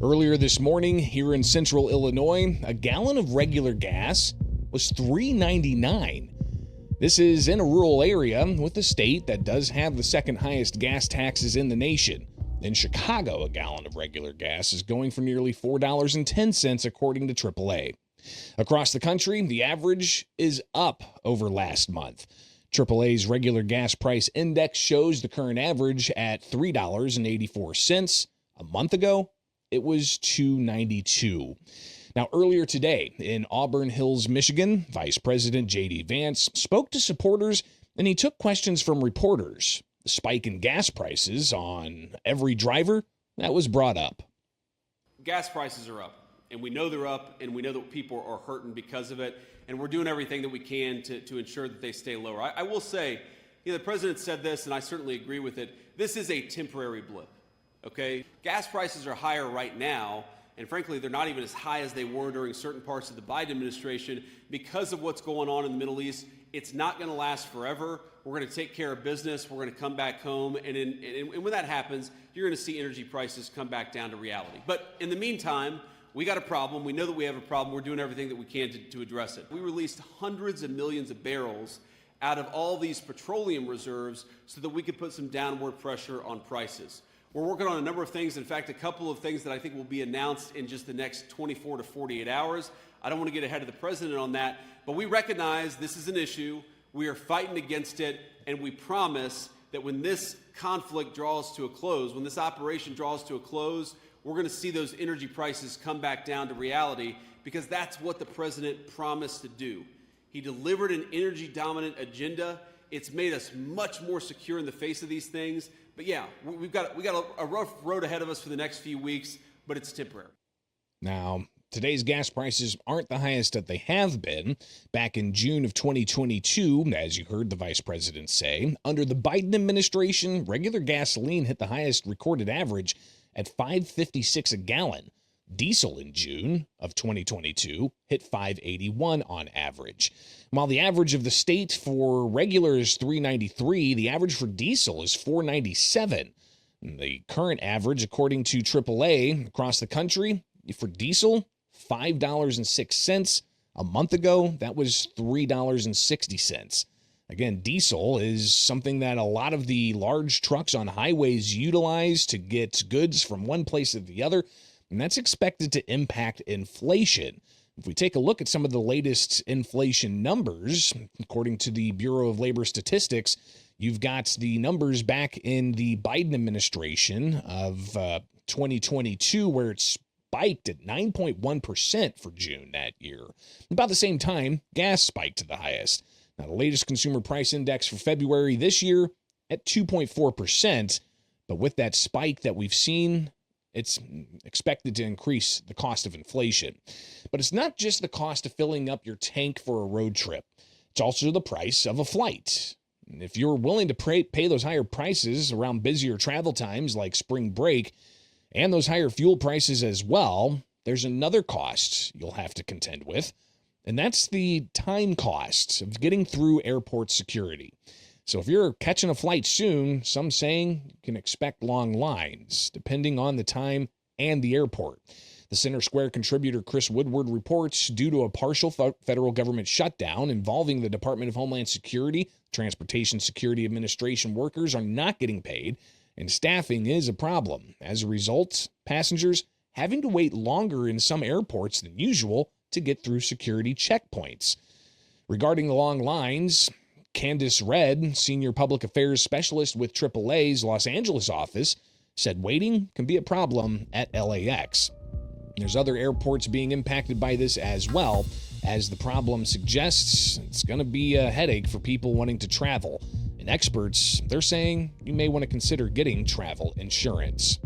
Earlier this morning here in central Illinois, a gallon of regular gas was $3.99. This is in a rural area with a state that does have the second highest gas taxes in the nation. In Chicago, a gallon of regular gas is going for nearly $4.10 according to AAA. Across the country, the average is up over last month. AAA's regular gas price index shows the current average at $3.84. A month ago, it was $2.92. Now, earlier today in Auburn Hills, Michigan, Vice President J.D. Vance spoke to supporters and he took questions from reporters. The spike in gas prices on every driver, that was brought up. Gas prices are up, and we know they're up, and we know that people are hurting because of it, and we're doing everything that we can to ensure that they stay lower. I will say, the president said this, and I certainly agree with it. This is a temporary blip. Okay, gas prices are higher right now, and frankly, they're not even as high as they were during certain parts of the Biden administration because of what's going on in the Middle East. It's not going to last forever. We're going to take care of business. We're going to come back home, and when that happens, you're going to see energy prices come back down to reality. But in the meantime, we got a problem. We know that we have a problem. We're doing everything that we can to address it. We released hundreds of millions of barrels out of all these petroleum reserves so that we could put some downward pressure on prices. We're working on a number of things. In fact, a couple of things that I think will be announced in just the next 24 to 48 hours. I don't want to get ahead of the president on that, but we recognize this is an issue. We are fighting against it, and we promise that when this conflict draws to a close, when this operation draws to a close, we're going to see those energy prices come back down to reality because that's what the president promised to do. He delivered an energy-dominant agenda. It's made us much more secure in the face of these things. But yeah, we got a rough road ahead of us for the next few weeks, but it's temporary. Now, today's gas prices aren't the highest that they have been. Back in June of 2022, as you heard the vice president say, under the Biden administration, regular gasoline hit the highest recorded average at $5.56 a gallon. Diesel in June of 2022 hit $5.81 on average. While the average of the state for regular is $3.93, the average for diesel is $4.97. The current average, according to AAA across the country, for diesel, $5.06. A month ago, that was $3.60. Again, diesel is something that a lot of the large trucks on highways utilize to get goods from one place to the other, and that's expected to impact inflation. If we take a look at some of the latest inflation numbers, according to the Bureau of Labor Statistics, you've got the numbers back in the Biden administration of 2022, where it spiked at 9.1% for June that year. About the same time, gas spiked to the highest. Now, the latest consumer price index for February this year at 2.4%, but with that spike that we've seen, it's expected to increase the cost of inflation. But it's not just the cost of filling up your tank for a road trip. It's also the price of a flight. And if you're willing to pay those higher prices around busier travel times like spring break and those higher fuel prices as well, there's another cost you'll have to contend with, and that's the time cost of getting through airport security. So if you're catching a flight soon, some saying you can expect long lines, depending on the time and the airport. The Center Square contributor Chris Woodward reports due to a partial federal government shutdown involving the Department of Homeland Security, Transportation Security Administration workers are not getting paid, and staffing is a problem. As a result, passengers having to wait longer in some airports than usual to get through security checkpoints. Regarding the long lines, Candace Redd, Senior Public Affairs Specialist with AAA's Los Angeles office, said waiting can be a problem at LAX. There's other airports being impacted by this as well, as the problem suggests it's going to be a headache for people wanting to travel. And experts, they're saying you may want to consider getting travel insurance.